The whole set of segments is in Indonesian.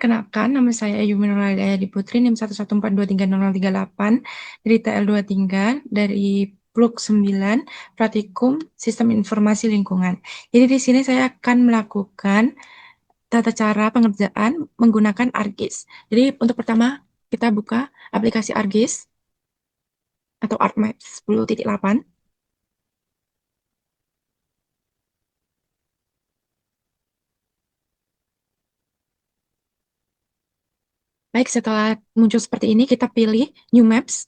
Perkenalkan, nama saya Yumi Nurhayati Putri, NIM 114230038 dari TL23 dari Pluk 9, Pratikum Sistem Informasi Lingkungan. Jadi di sini saya akan melakukan tata cara pengerjaan menggunakan ArcGIS. Jadi untuk pertama kita buka aplikasi ArcGIS atau ArcMaps 10.8. Baik, setelah muncul seperti ini, kita pilih New Maps.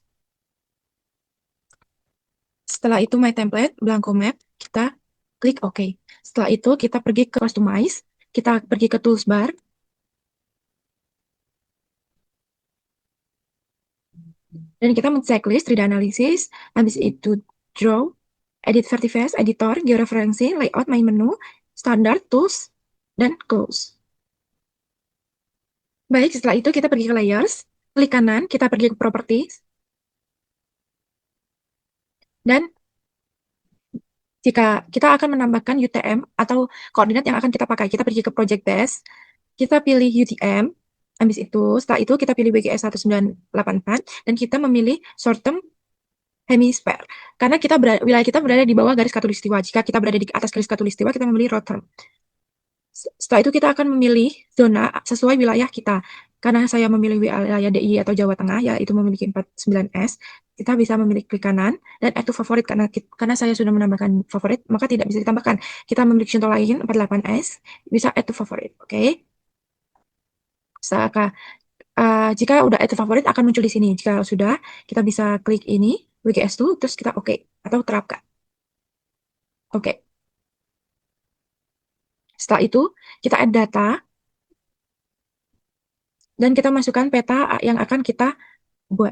Setelah itu My Template, Blanco Map, kita klik OK. Setelah itu kita pergi ke Customize, kita pergi ke Tools Bar, dan kita men-checklist 3D Analysis, habis itu Draw, Edit Vertices, Editor, Georeferencing, Layout, Main Menu, Standard, Tools, dan Close. Baik, setelah itu kita pergi ke Layers, klik kanan, kita pergi ke Properties, dan jika kita akan menambahkan UTM atau koordinat yang akan kita pakai, kita pergi ke Project Base, kita pilih UTM, habis itu, setelah itu kita pilih WGS 1984, dan kita memilih Short Term Hemisphere. Karena wilayah kita berada di bawah garis khatulistiwa. Jika kita berada di atas garis khatulistiwa, kita memilih Short Term. Setelah itu kita akan memilih zona sesuai wilayah kita. Karena saya memilih wilayah DIY atau Jawa Tengah, yaitu memiliki 49S, kita bisa memilih klik kanan dan add to favorit. Karena saya sudah menambahkan favorit, maka tidak bisa ditambahkan. Kita memiliki contoh lain, 48S, bisa add to favorit. Oke. Jika udah add to favorit akan muncul di sini. Jika sudah, kita bisa klik ini, WGS2, terus kita oke, atau terapkan. Oke. Setelah itu, kita add data, dan kita masukkan peta yang akan kita buat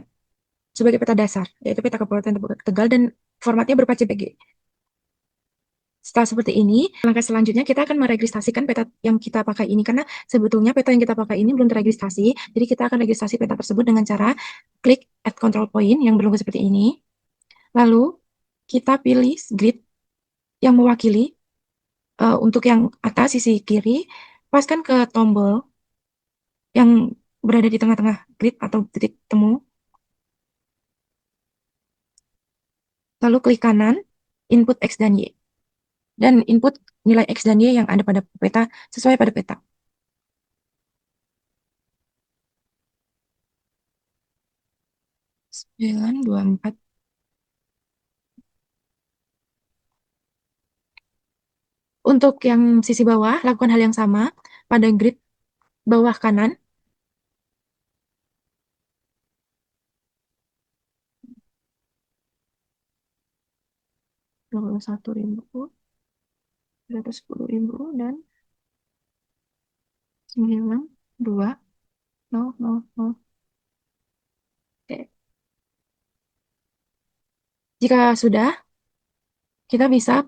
sebagai peta dasar, yaitu peta Kabupaten Tegal, dan formatnya berupa JPG. Setelah seperti ini, langkah selanjutnya kita akan meregistrasikan peta yang kita pakai ini, karena sebetulnya peta yang kita pakai ini belum terregistrasi, jadi kita akan registrasi peta tersebut dengan cara klik Add Control Point yang berlogo seperti ini, lalu kita pilih grid yang mewakili untuk yang atas sisi kiri, paskan ke tombol yang berada di tengah-tengah grid atau titik temu, lalu klik kanan, input X dan Y, dan input nilai X dan Y yang ada pada peta sesuai pada peta. Sembilan, dua, empat. Untuk yang sisi bawah, lakukan hal yang sama pada grid bawah kanan. Rp21.000, Rp110.000, dan 92000. Oke. Jika sudah, kita bisa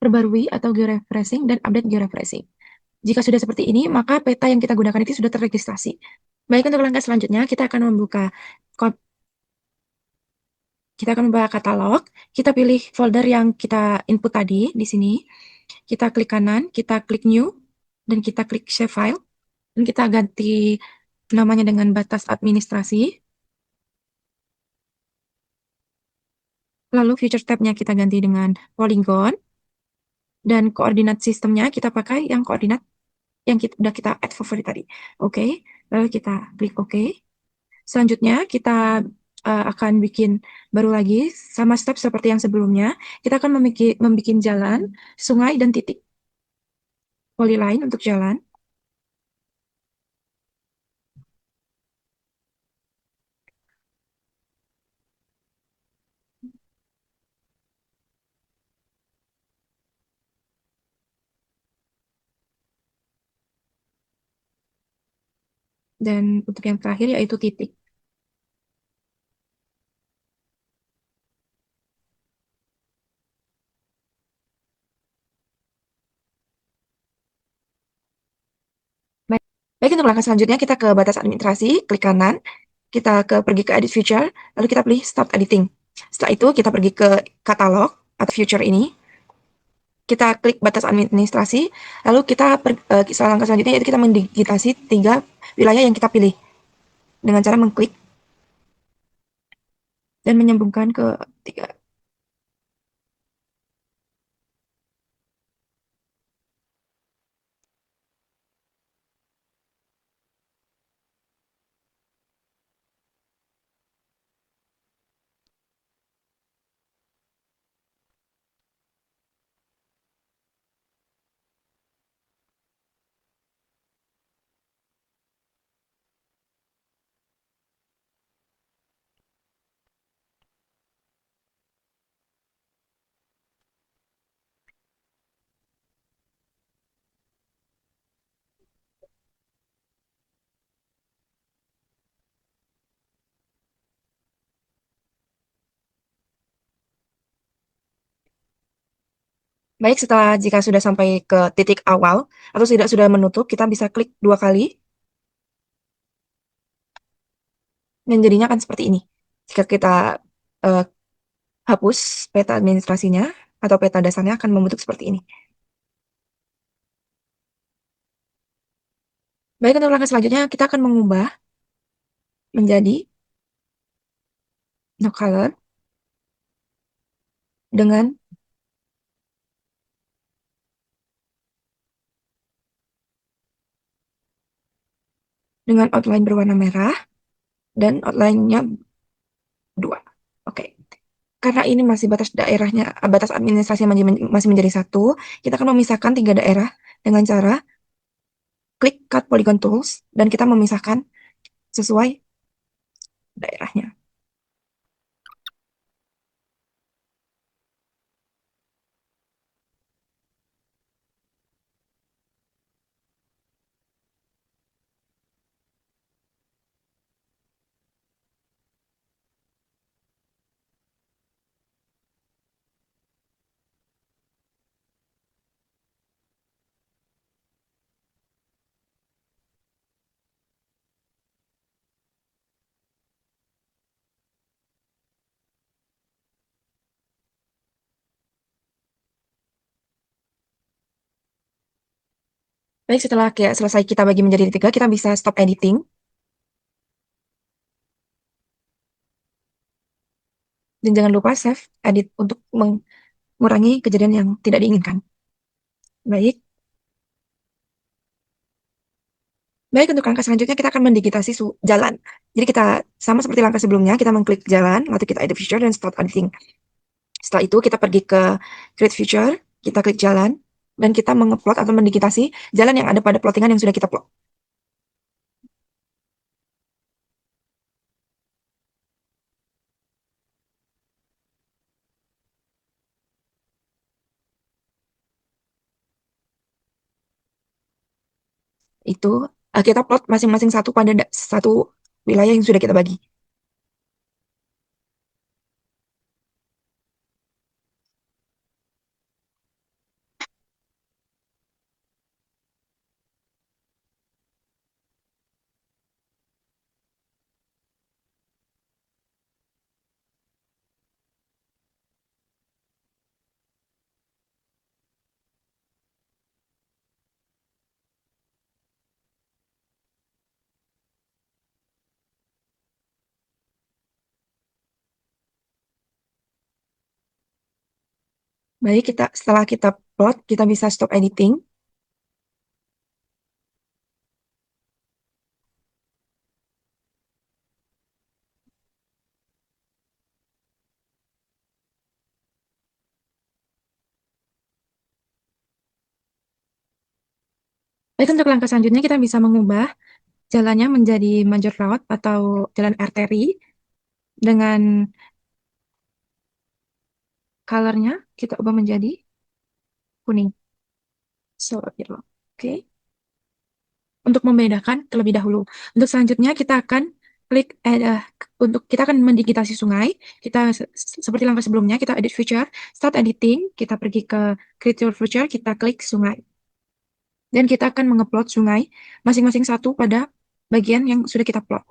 perbarui atau georefreshing dan update georefreshing. Jika sudah seperti ini, maka peta yang kita gunakan itu sudah terregistrasi. Baik, untuk langkah selanjutnya, kita akan membuka katalog. Kita pilih folder yang kita input tadi di sini. Kita klik kanan, kita klik new, dan kita klik save file. Dan kita ganti namanya dengan batas administrasi. Lalu feature tab-nya kita ganti dengan polygon. Dan koordinat sistemnya kita pakai yang koordinat yang udah kita add favorit tadi. Oke, lalu kita klik OK. Selanjutnya kita akan bikin baru lagi sama step seperti yang sebelumnya. Kita akan membuat jalan, sungai, dan titik. Polyline untuk jalan. Dan untuk yang terakhir yaitu titik. Baik, baik, untuk langkah selanjutnya kita ke batas administrasi, klik kanan, kita pergi ke edit feature, lalu kita pilih start editing. Setelah itu kita pergi ke katalog atau feature ini. kita klik batas administrasi, lalu langkah selanjutnya yaitu kita mendigitasi 3 wilayah yang kita pilih dengan cara mengklik dan menyambungkan ke 3. Baik, jika sudah sampai ke titik awal atau sudah menutup, kita bisa klik 2 kali dan jadinya akan seperti ini. Jika kita eh, hapus peta administrasinya atau peta dasarnya akan membentuk seperti ini. Baik, untuk langkah selanjutnya kita akan mengubah menjadi no color dengan outline berwarna merah dan outline-nya 2. Oke. Karena ini masih batas administrasi masih menjadi satu, kita akan memisahkan 3 daerah dengan cara klik Cut Polygon Tools dan kita memisahkan sesuai daerahnya. Baik, setelah selesai kita bagi menjadi 3, kita bisa stop editing. Dan jangan lupa save edit untuk mengurangi kejadian yang tidak diinginkan. Baik. Baik, untuk langkah selanjutnya kita akan mendigitasi jalan. Jadi kita sama seperti langkah sebelumnya, kita mengklik jalan, lalu kita edit feature dan start editing. Setelah itu kita pergi ke create feature, kita klik jalan, dan kita mengupload atau mendigitasi jalan yang ada pada plottingan yang sudah kita plot. Itu kita plot masing-masing satu pada satu wilayah yang sudah kita bagi. Baik, setelah kita plot, kita bisa stop editing. Baik, untuk langkah selanjutnya kita bisa mengubah jalannya menjadi major road atau jalan arteri dengan colornya kita ubah menjadi kuning. Gitu. Oke. Untuk membedakan terlebih dahulu. Untuk selanjutnya kita akan klik untuk kita akan mendigitasi sungai. Kita seperti langkah sebelumnya kita edit feature, start editing, kita pergi ke create your feature, kita klik sungai. Dan kita akan mengupload sungai masing-masing satu pada bagian yang sudah kita plot.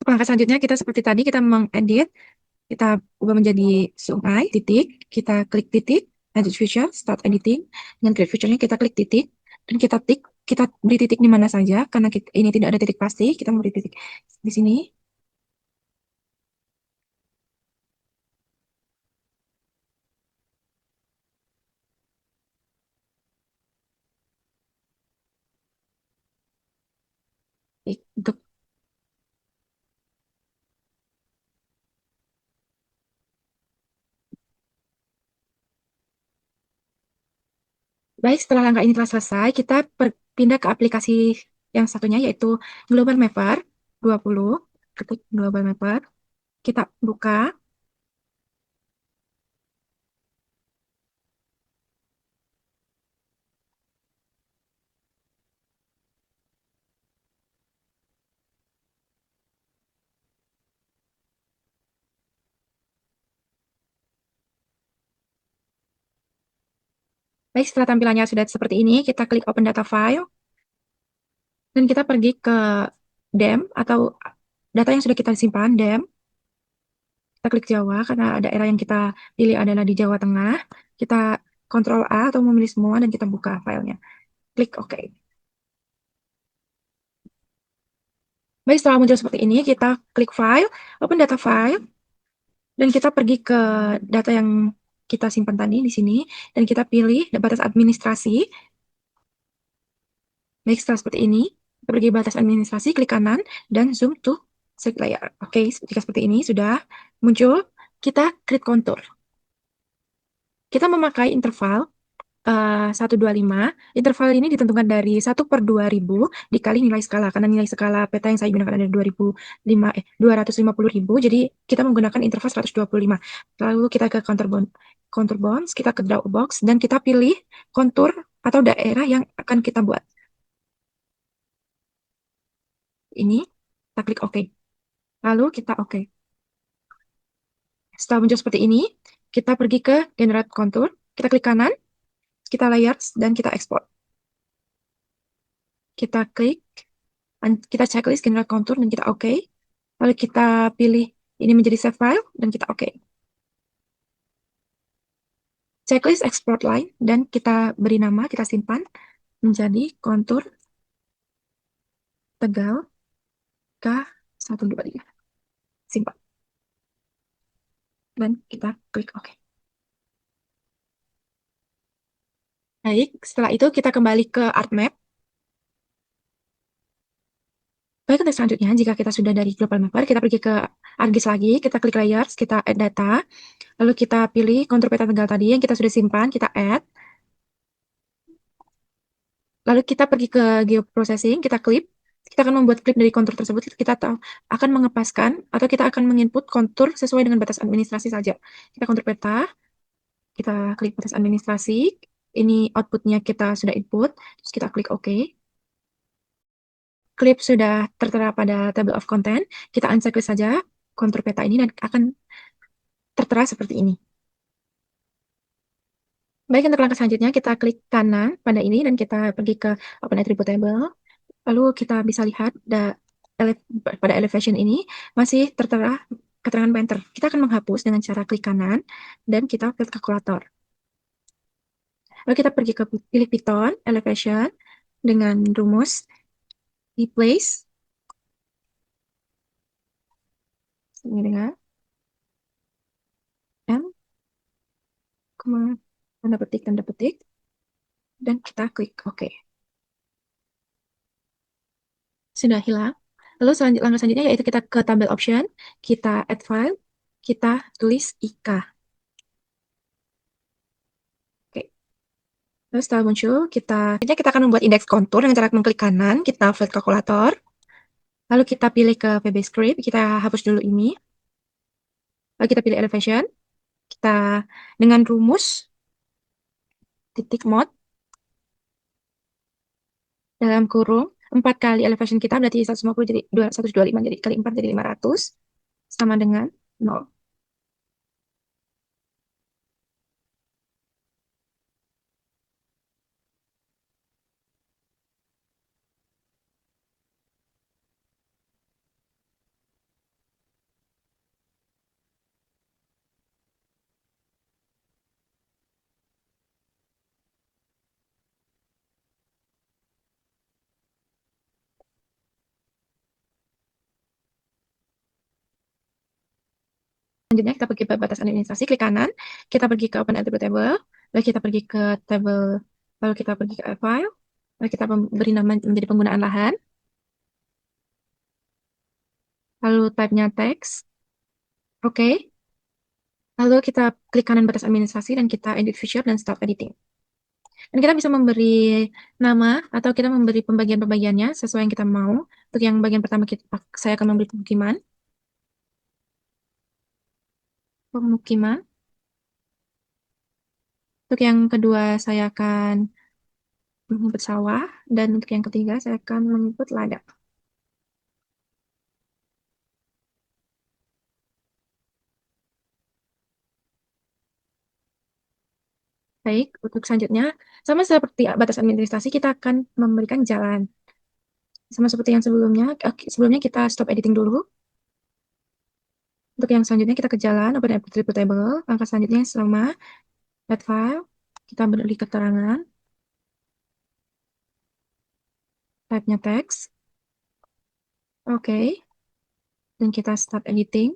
Langkah selanjutnya kita seperti tadi, kita mengedit, kita ubah menjadi sungai, titik, kita klik titik, edit feature, start editing, dengan create feature-nya kita klik titik, dan kita beri titik di mana saja, karena ini tidak ada titik pasti, kita memberi titik di sini, untuk baik. Setelah langkah ini telah selesai, kita pindah ke aplikasi yang satunya, yaitu Global Mapper 20, ketik Global Mapper, kita buka. Baik, setelah tampilannya sudah seperti ini, kita klik Open Data File, dan kita pergi ke DEM atau data yang sudah kita simpan, DEM. Kita klik Jawa, karena daerah yang kita pilih adalah di Jawa Tengah. Kita Ctrl A atau memilih semua, dan kita buka filenya. Klik OK. Baik, setelah muncul seperti ini, kita klik File, Open Data File, dan kita pergi ke data yang kita simpan tadi di sini, dan kita pilih batas administrasi. Baik, setelah seperti ini, kita pergi batas administrasi, klik kanan, dan zoom to select layer. Oke, jika seperti ini sudah muncul, kita klik kontur. Kita memakai interval 125. Interval ini ditentukan dari 1/2000 dikali nilai skala. Karena nilai skala peta yang saya gunakan ada 250.000, jadi kita menggunakan interval 125. Lalu kita ke contour bounds, kita ke draw box, dan kita pilih kontur atau daerah yang akan kita buat. Ini, kita klik OK. Lalu kita OK. Setelah muncul seperti ini, kita pergi ke generate contour, kita klik kanan, kita layers, dan kita export. Kita klik, kita checklist generate contour, dan kita OK. Lalu kita pilih ini menjadi save file, dan kita OK. Checklist export line, dan kita beri nama, kita simpan menjadi kontur Tegal K123. Simpan. Dan kita klik OK. Baik, setelah itu kita kembali ke ArtMap. Baik, untuk selanjutnya, jika kita sudah dari Global Mapper, kita pergi ke ArcGIS lagi, kita klik Layers, kita add data, lalu kita pilih kontur peta Tegal tadi yang kita sudah simpan, kita add, lalu kita pergi ke Geoprocessing, kita klip, kita akan membuat klip dari kontur tersebut, kita akan mengepaskan, atau kita akan menginput kontur sesuai dengan batas administrasi saja. Kita kontur peta, kita klik batas administrasi, ini outputnya kita sudah input, terus kita klik OK. Klip sudah tertera pada table of content, kita unchecklist saja kontur peta ini, dan akan tertera seperti ini. Baik, untuk langkah selanjutnya kita klik kanan pada ini, dan kita pergi ke Open Attribute Table. Lalu kita bisa lihat pada elevation ini masih tertera keterangan painter. Kita akan menghapus dengan cara klik kanan, dan kita pilih kalkulator. Lalu kita pergi ke pilih Python, elevation, dengan rumus replace, ini dengan M, tanda petik, dan kita klik OK. Sudah hilang. Lalu langkah selanjutnya yaitu kita ke tabel option, kita add file, kita tulis IK. Oke. Lalu setelah muncul, kita akan membuat indeks kontur dengan cara mengklik kanan, kita flat kalkulator, lalu kita pilih ke VB Script, kita hapus dulu ini, lalu kita pilih elevation, kita dengan rumus titik mod dalam kurung 4 kali elevation kita berarti 150 jadi 125, jadi kali 4 jadi 500 sama dengan 0. Selanjutnya kita pergi ke batas administrasi, klik kanan, kita pergi ke open attribute table, lalu kita pergi ke table, lalu kita pergi ke file, lalu kita beri nama menjadi penggunaan lahan, lalu type-nya teks, oke. Lalu kita klik kanan batas administrasi dan kita edit feature dan start editing. Dan kita bisa memberi nama atau kita memberi pembagian-pembagiannya sesuai yang kita mau. Untuk yang bagian pertama saya akan memberi pemukiman. Pemukiman. Untuk yang kedua saya akan menyebut sawah, dan untuk yang ketiga saya akan menyebut ladang. Baik, untuk selanjutnya, sama seperti batas administrasi, kita akan memberikan jalan. Sama seperti yang sebelumnya, sebelumnya kita stop editing dulu. Untuk yang selanjutnya kita ke jalan, open attribute table. Langkah selanjutnya sama add file, kita beri keterangan, type-nya teks, oke, dan kita start editing.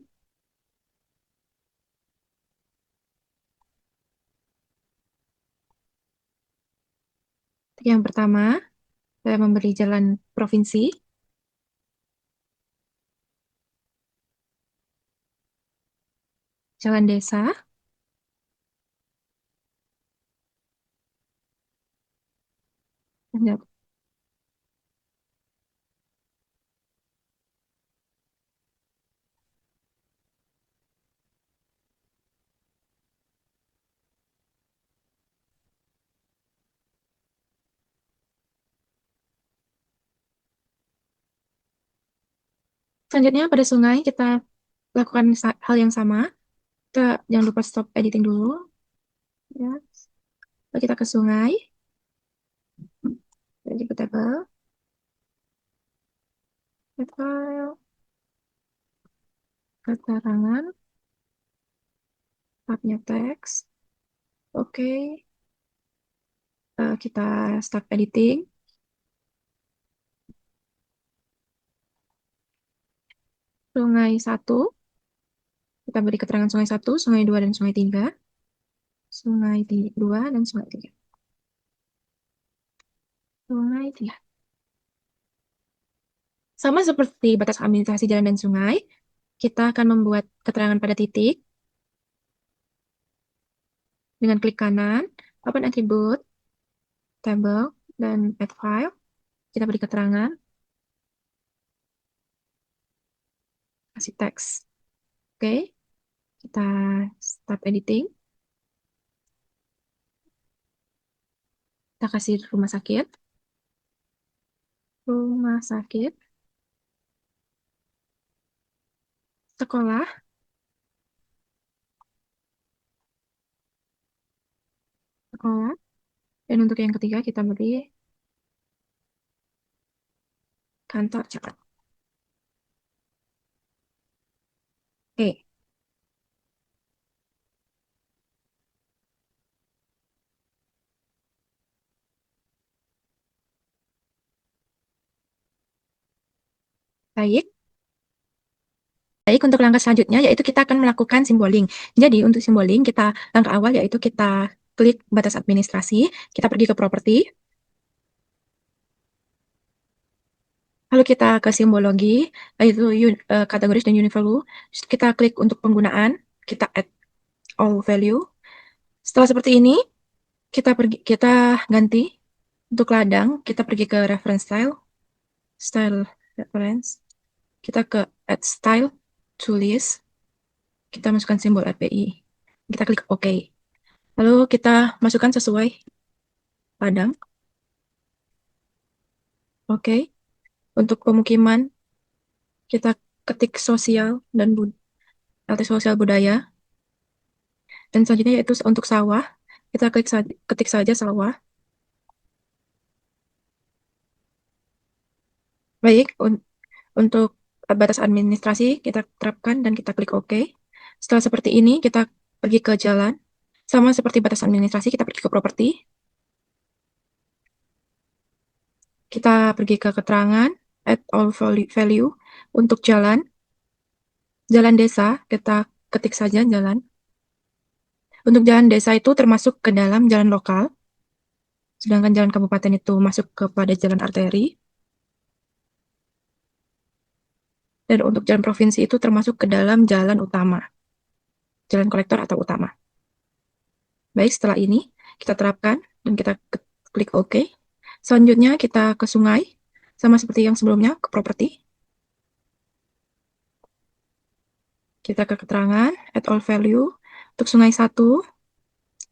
Yang pertama, saya memberi jalan provinsi, jalan desa, dan selanjutnya pada sungai kita lakukan hal yang sama. Kita jangan lupa stop editing dulu, ya. Lalu kita ke sungai, edit table, add file, keterangan, tabnya teks, oke. Kita start editing. Sungai 1, kita beri keterangan sungai 1, sungai 2, dan sungai 3. Sungai 2 dan sungai 3. Sungai 3. Sama seperti batas administrasi jalan dan sungai, kita akan membuat keterangan pada titik dengan klik kanan, open attribute, table, dan add file. Kita beri keterangan, kasih teks. Oke, kita start editing. Kita kasih rumah sakit, sekolah, sekolah, dan untuk yang ketiga kita beri kantor cabang. Oke, baik. Baik, untuk langkah selanjutnya yaitu kita akan melakukan simboling. Jadi untuk simboling langkah awal yaitu kita klik batas administrasi, kita pergi ke properti, lalu kita ke simbologi, yaitu kategoris dan unit value. Kita klik untuk penggunaan, kita add all value. Setelah seperti ini, kita ganti untuk ladang, kita pergi ke reference style reference, kita ke add style to list, kita masukkan simbol API, kita klik OK. Lalu kita masukkan sesuai ladang. Oke. Untuk pemukiman, kita ketik sosial dan LT sosial budaya. Dan selanjutnya yaitu untuk sawah, kita ketik saja sawah. Baik, untuk batas administrasi kita terapkan dan kita klik OK. Setelah seperti ini, kita pergi ke jalan. Sama seperti batas administrasi, kita pergi ke properti. Kita pergi ke keterangan, add all value. Untuk jalan desa, kita ketik saja jalan. Untuk jalan desa itu termasuk ke dalam jalan lokal, sedangkan jalan kabupaten itu masuk kepada jalan arteri. Dan untuk jalan provinsi itu termasuk ke dalam jalan utama, jalan kolektor atau utama. Baik, setelah ini kita terapkan dan kita klik OK. Selanjutnya kita ke sungai, sama seperti yang sebelumnya, ke properti. Kita ke keterangan, add all value. Untuk sungai 1,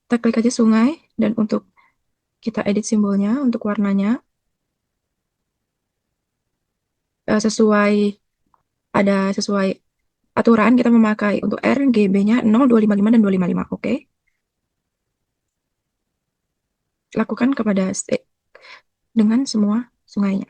kita klik aja sungai, dan untuk kita edit simbolnya, untuk warnanya, sesuai aturan kita memakai untuk RGB-nya 0, 255, dan 255, oke? Lakukan kepada dengan semua sungainya.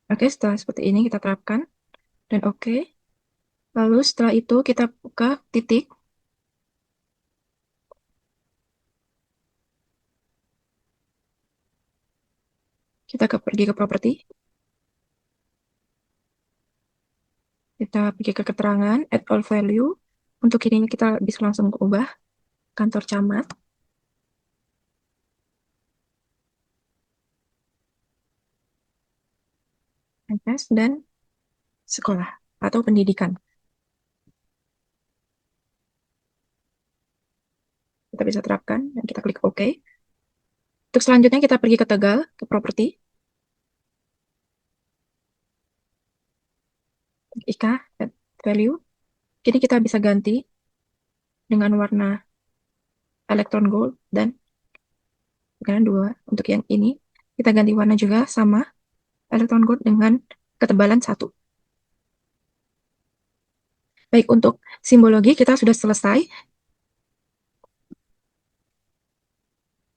Oke, setelah seperti ini kita terapkan, dan oke. Lalu setelah itu kita buka titik. Kita pergi ke properti. Kita pergi ke keterangan, add all value. Untuk ini kita bisa langsung ubah kantor camat. Dan sekolah atau pendidikan. Kita bisa terapkan dan kita klik OK. Untuk selanjutnya kita pergi ke Tegal, ke properti. IK, add value. Jadi kita bisa ganti dengan warna electron gold dan dengan 2. Untuk yang ini, kita ganti warna juga sama electron gold dengan ketebalan 1. Baik, untuk simbologi kita sudah selesai.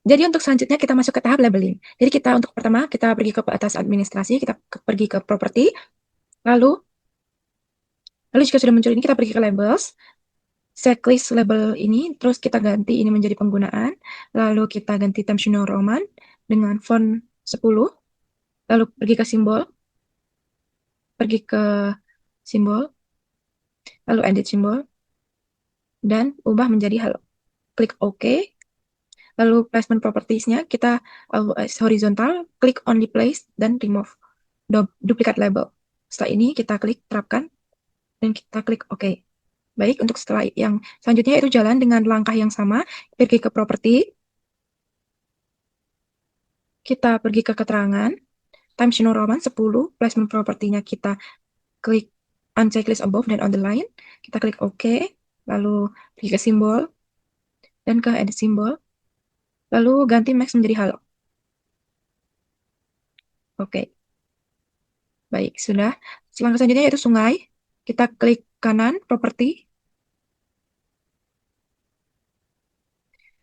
Jadi untuk selanjutnya kita masuk ke tahap labeling. Jadi kita untuk pertama kita pergi ke atas administrasi, kita pergi ke properti, lalu jika sudah muncul ini kita pergi ke labels, checklist label ini, terus kita ganti ini menjadi penggunaan, lalu kita ganti Times New Roman dengan font 10, lalu pergi ke simbol, lalu edit simbol, dan ubah menjadi hello. Klik OK. Lalu placement properties-nya kita horizontal, klik only place, dan remove duplicate label. Setelah ini kita klik terapkan, dan kita klik OK. Baik, untuk setelah yang selanjutnya itu jalan dengan langkah yang sama, pergi ke properti, kita pergi ke keterangan, Times New Roman 10, placement propertinya kita klik uncheck list above dan on the line, kita klik OK, lalu pergi ke simbol, dan ke edit simbol, lalu ganti max menjadi halo. Oke. Baik, sudah. Langkah selanjutnya yaitu sungai. Kita klik kanan, properti.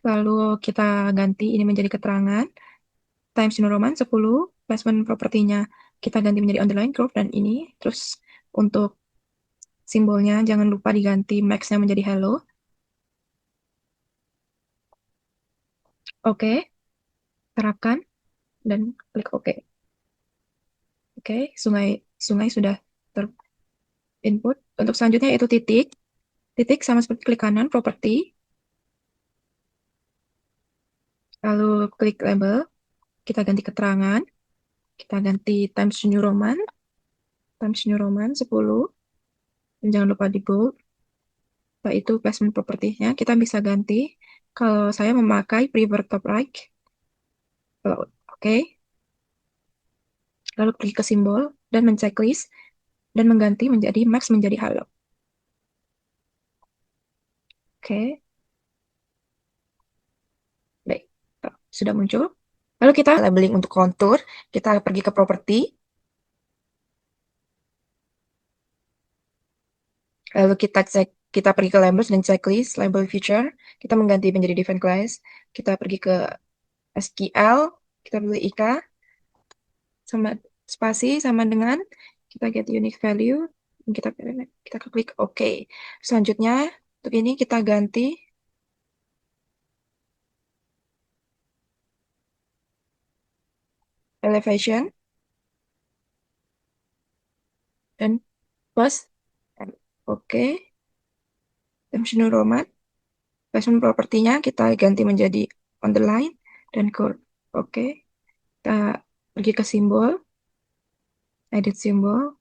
Lalu kita ganti ini menjadi keterangan. Times New Roman 10, placement propertinya kita ganti menjadi underline, group, dan ini. Terus untuk simbolnya jangan lupa diganti max-nya menjadi hello. Oke. Terapkan dan klik OK. Oke, sungai sudah terinput. Untuk selanjutnya yaitu titik. Titik sama seperti klik kanan, properti. Lalu klik label. Kita ganti keterangan. Kita ganti Times New Roman. Times New Roman 10. Dan jangan lupa di bold. Setelah itu placement propertiesnya kita bisa ganti. Kalau saya memakai prefer top right. Oke. Lalu pergi ke simbol dan men-checklist dan mengganti menjadi max menjadi halo. Oke. Baik. Sudah muncul. Lalu kita labeling untuk kontur. Kita pergi ke properti. Lalu kita cek Kita pergi ke labels dan checklist, label feature, kita mengganti menjadi define class, kita pergi ke SQL, kita pilih IK, sama spasi sama dengan kita get unique value, dan kita klik OK. Selanjutnya untuk ini kita ganti elevation dan plus OK. Times New Roman, placement propertinya kita ganti menjadi underline dan curve. OK. Kita pergi ke simbol, edit simbol,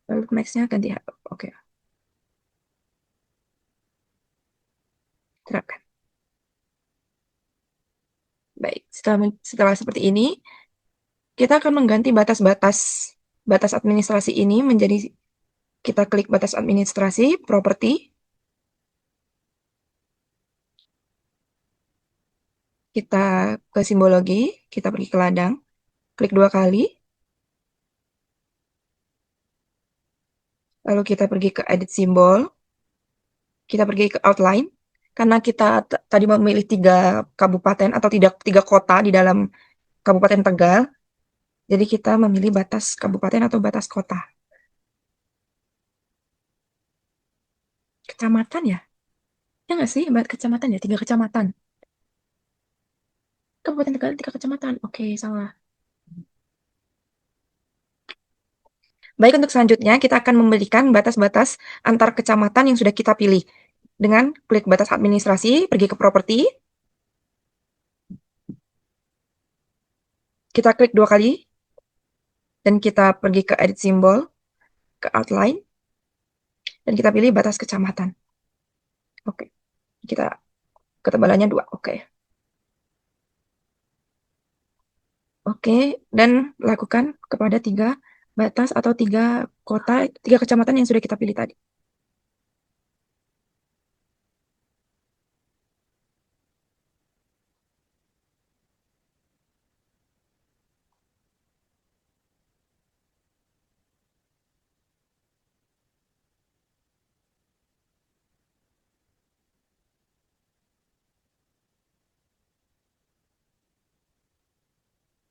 lalu nextnya ganti OK. Terapkan. Baik, setelah seperti ini, kita akan mengganti batas administrasi ini menjadi, kita klik batas administrasi, properti, kita ke simbologi, kita pergi ke ladang, klik 2 kali, lalu kita pergi ke edit simbol, kita pergi ke outline, karena kita tadi memilih 3 kabupaten atau tiga kota di dalam Kabupaten Tegal, jadi kita memilih batas kabupaten atau batas kota. Kecamatan ya? Ya nggak sih, kecamatan ya? 3 kecamatan. Kabupaten Tegal 3 kecamatan. Oke, salah. Baik, untuk selanjutnya kita akan memberikan batas-batas antar kecamatan yang sudah kita pilih. Dengan klik batas administrasi, pergi ke properti, kita klik 2 kali, dan kita pergi ke edit simbol, ke outline, dan kita pilih batas kecamatan. Oke, kita ketebalannya 2. Oke. Oke, dan lakukan kepada 3 batas atau 3 kota, 3 kecamatan yang sudah kita pilih tadi.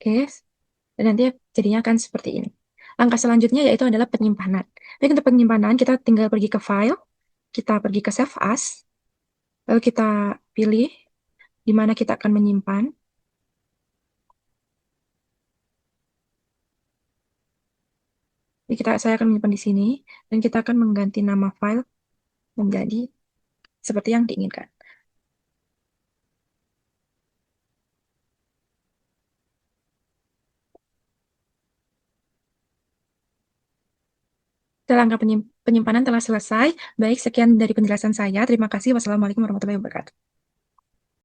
Oke, dan nanti jadinya akan seperti ini. Langkah selanjutnya yaitu adalah penyimpanan. Baik, untuk penyimpanan kita tinggal pergi ke file, kita pergi ke save as, lalu kita pilih di mana kita akan menyimpan. Jadi saya akan menyimpan di sini, dan kita akan mengganti nama file menjadi seperti yang diinginkan. Langkah penyimpanan telah selesai. Baik, sekian dari penjelasan saya. Terima kasih. Wassalamualaikum warahmatullahi wabarakatuh.